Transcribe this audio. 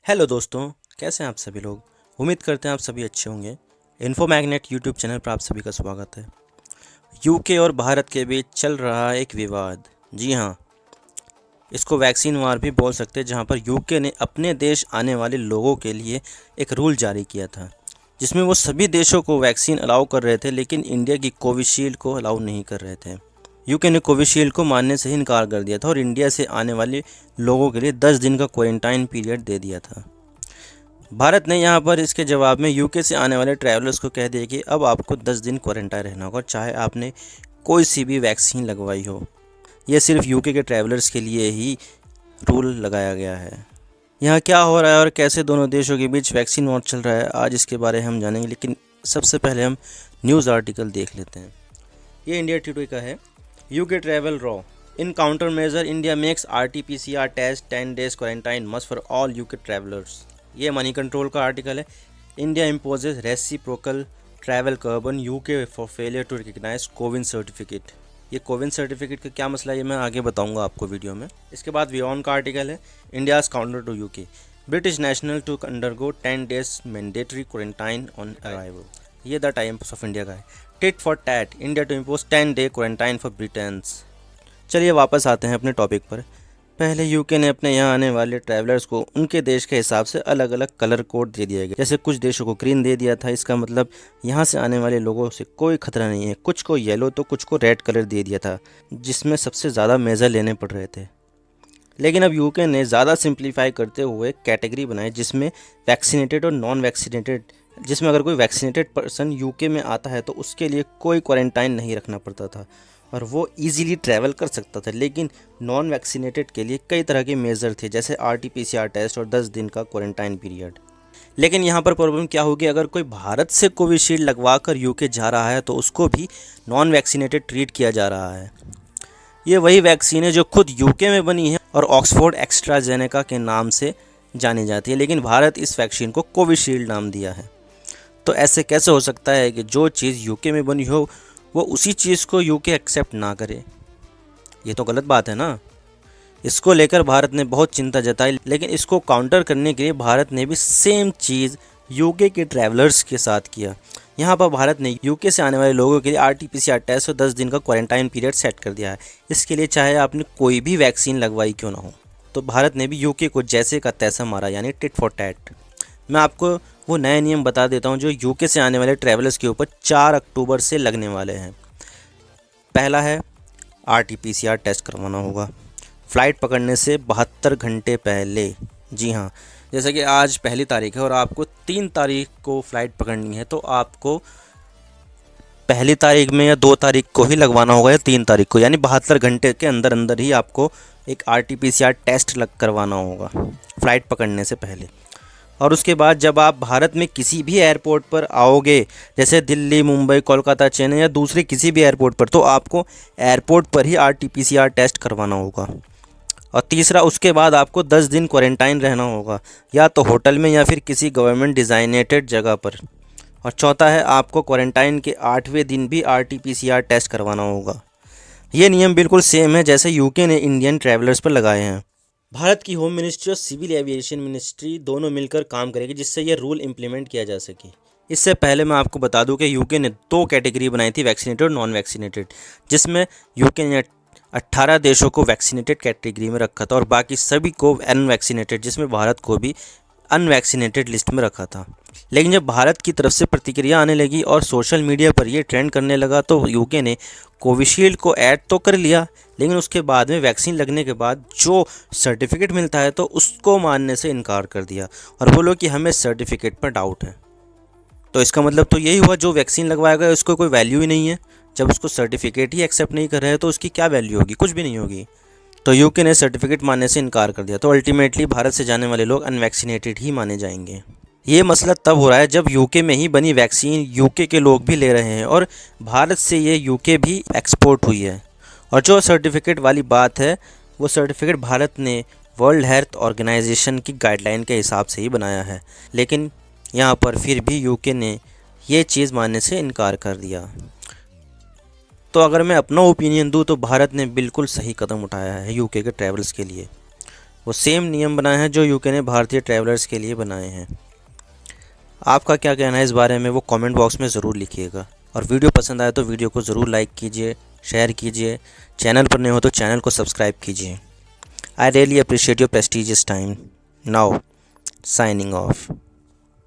Hello दोस्तों, कैसे हैं आप सभी लोग। उम्मीद करते हैं आप सभी अच्छे होंगे। इन्फो मैग्नेट यूट्यूब चैनल पर आप सभी का स्वागत है। यूके और भारत के बीच चल रहा एक विवाद। जी हाँ, इसको वैक्सीन वार भी बोल सकते हैं, जहाँ पर यूके ने अपने देश आने वाले लोगों के लिए एक रूल जारी किया था, जिसमें वो सभी देशों को वैक्सीन अलाउ कर रहे थे, लेकिन इंडिया की कोविशील्ड को अलाउ नहीं कर रहे थे। यूके ने कोविशील्ड को मानने से ही इनकार कर दिया था और इंडिया से आने वाले लोगों के लिए 10 दिन का क्वारंटाइन पीरियड दे दिया था। भारत ने यहाँ पर इसके जवाब में यूके से आने वाले ट्रैवलर्स को कह दिया कि अब आपको 10 दिन क्वारंटाइन रहना होगा, चाहे आपने कोई सी भी वैक्सीन लगवाई हो। यह सिर्फ यूके के ट्रैवलर्स के लिए ही रूल लगाया गया है। यहाँ क्या हो रहा है और कैसे दोनों देशों के बीच वैक्सीन वॉर चल रहा है, आज इसके बारे में हम जानेंगे, लेकिन सबसे पहले हम न्यूज़ आर्टिकल देख लेते हैं। ये इंडिया टुडे का है। UK travel row in counter measure India makes RT-PCR test 10 days quarantine must for all UK travellers. ये मनी कंट्रोल का आर्टिकल है। India imposes reciprocal travel curb on UK for failure to recognise CoWIN certificate. ये CoWIN certificate का क्या मसला है, ये मैं आगे बताऊंगा आपको वीडियो में। इसके बाद वियॉन का आर्टिकल है। India's counter to UK British national to undergo 10 days mandatory quarantine on arrival. ये द टाइम्स ऑफ इंडिया का है। Tit for tat India to impose 10 day quarantine for Britons. चलिए वापस आते हैं अपने टॉपिक पर। पहले यूके ने अपने यहाँ आने वाले ट्रैवलर्स को उनके देश के हिसाब से अलग अलग कलर कोड दे दिया गया। जैसे कुछ देशों को ग्रीन दे दिया था, इसका मतलब यहाँ से आने वाले लोगों से कोई खतरा नहीं है। कुछ को येलो तो कुछ को रेड कलर दे दिया था, जिसमें सबसे ज़्यादा मेजर लेने पड़ रहे थे। लेकिन अब यूके ने ज़्यादा सिंप्लीफाई करते हुए कैटेगरी बनाई, जिसमें वैक्सीनेटेड और नॉन वैक्सीनेटेड, जिसमें अगर कोई वैक्सीनेटेड पर्सन यूके में आता है तो उसके लिए कोई क्वारंटाइन नहीं रखना पड़ता था और वो इजीली ट्रैवल कर सकता था। लेकिन नॉन वैक्सीनेटेड के लिए कई तरह के मेजर थे, जैसे RT-PCR टेस्ट और 10 दिन का क्वारंटाइन पीरियड। लेकिन यहाँ पर प्रॉब्लम क्या होगी, अगर कोई भारत से कोविशील्ड लगवा कर यूके जा रहा है तो उसको भी नॉन वैक्सीनेटेड ट्रीट किया जा रहा है। ये वही वैक्सीन है जो खुद यूके में बनी है और ऑक्सफोर्ड एस्ट्राजेनेका के नाम से जानी जाती है, लेकिन भारत इस वैक्सीन को कोविशील्ड नाम दिया है। तो ऐसे कैसे हो सकता है कि जो चीज़ यूके में बनी हो वो उसी चीज़ को यूके एक्सेप्ट ना करे। ये तो गलत बात है ना। इसको लेकर भारत ने बहुत चिंता जताई, लेकिन इसको काउंटर करने के लिए भारत ने भी सेम चीज़ यूके के ट्रैवलर्स के साथ किया। यहाँ पर भारत ने यूके से आने वाले लोगों के लिए RT-PCR टेस्ट और 10 दिन का क्वारंटाइन पीरियड सेट कर दिया है। इसके लिए चाहे आपने कोई भी वैक्सीन लगवाई क्यों ना हो, तो भारत ने भी यूके को जैसे का तैसा मारा, यानी टिट फॉर टैट। मैं आपको वो नए नियम बता देता हूँ जो यूके से आने वाले ट्रैवलर्स के ऊपर 4 अक्टूबर से लगने वाले हैं। पहला है RT-PCR टेस्ट करवाना होगा फ़्लाइट पकड़ने से 72 घंटे पहले। जी हाँ, जैसे कि आज पहली तारीख है और आपको 3 तारीख को फ़्लाइट पकड़नी है, तो आपको पहली तारीख में या 2 तारीख को ही लगवाना होगा या 3 तारीख को, यानी 72 घंटे के अंदर अंदर ही आपको एक RT-PCR टेस्ट करवाना होगा फ़्लाइट पकड़ने से पहले। और उसके बाद जब आप भारत में किसी भी एयरपोर्ट पर आओगे, जैसे दिल्ली, मुंबई, कोलकाता, चेन्नई या दूसरे किसी भी एयरपोर्ट पर, तो आपको एयरपोर्ट पर ही RT-PCR टेस्ट करवाना होगा। और तीसरा, उसके बाद आपको 10 दिन क्वारंटाइन रहना होगा, या तो होटल में या फिर किसी गवर्नमेंट डिज़ाइनेटेड जगह पर। और चौथा है, आपको क्वारंटाइन के 8वें दिन भी RT-PCR टेस्ट करवाना होगा। ये नियम बिल्कुल सेम है जैसे यूके ने इंडियन ट्रैवलर्स पर लगाए हैं। भारत की होम मिनिस्ट्री और सिविल एविएशन मिनिस्ट्री दोनों मिलकर काम करेगी, जिससे ये रूल इम्प्लीमेंट किया जा सके। इससे पहले मैं आपको बता दूं कि यूके ने 2 कैटेगरी बनाई थी, वैक्सीनेटेड और नॉन वैक्सीनेटेड, जिसमें यूके ने 18 देशों को वैक्सीनेटेड कैटेगरी में रखा था और बाकी सभी को अनवैक्सीनेटेड, जिसमें भारत को भी अनवैक्सीनेटेड लिस्ट में रखा था। लेकिन जब भारत की तरफ से प्रतिक्रिया आने लगी और सोशल मीडिया पर ये ट्रेंड करने लगा, तो यूके ने कोविशील्ड को ऐड तो कर लिया, लेकिन उसके बाद में वैक्सीन लगने के बाद जो सर्टिफिकेट मिलता है तो उसको मानने से इनकार कर दिया और बोलो कि हमें सर्टिफिकेट पर डाउट है। तो इसका मतलब तो यही हुआ, जो वैक्सीन लगवाया गया उसको कोई वैल्यू ही नहीं है। जब उसको सर्टिफिकेट ही एक्सेप्ट नहीं कर रहे हैं तो उसकी क्या वैल्यू होगी, कुछ भी नहीं होगी। तो यूके ने सर्टिफिकेट मानने से इनकार कर दिया, तो अल्टीमेटली भारत से जाने वाले लोग अनवैक्सीनेटेड ही माने जाएंगे। ये मसला तब हो रहा है जब यूके में ही बनी वैक्सीन यूके के लोग भी ले रहे हैं और भारत से ये यूके भी एक्सपोर्ट हुई है। और जो सर्टिफिकेट वाली बात है, वो सर्टिफिकेट भारत ने वर्ल्ड हेल्थ ऑर्गेनाइजेशन की गाइडलाइन के हिसाब से ही बनाया है, लेकिन यहाँ पर फिर भी यूके ने ये चीज़ मानने से इनकार कर दिया। तो अगर मैं अपना ओपिनियन दूँ तो भारत ने बिल्कुल सही कदम उठाया है यूके के ट्रैवल्स के लिए। वो सेम नियम बनाए हैं जो यूके ने भारतीय ट्रैवलर्स के लिए बनाए हैं। आपका क्या कहना है इस बारे में वो कमेंट बॉक्स में ज़रूर लिखिएगा। और वीडियो पसंद आए तो वीडियो को ज़रूर लाइक कीजिए, शेयर कीजिए। चैनल पर नए हो तो चैनल को सब्सक्राइब कीजिए। I really appreciate your prestigious time. Now signing off.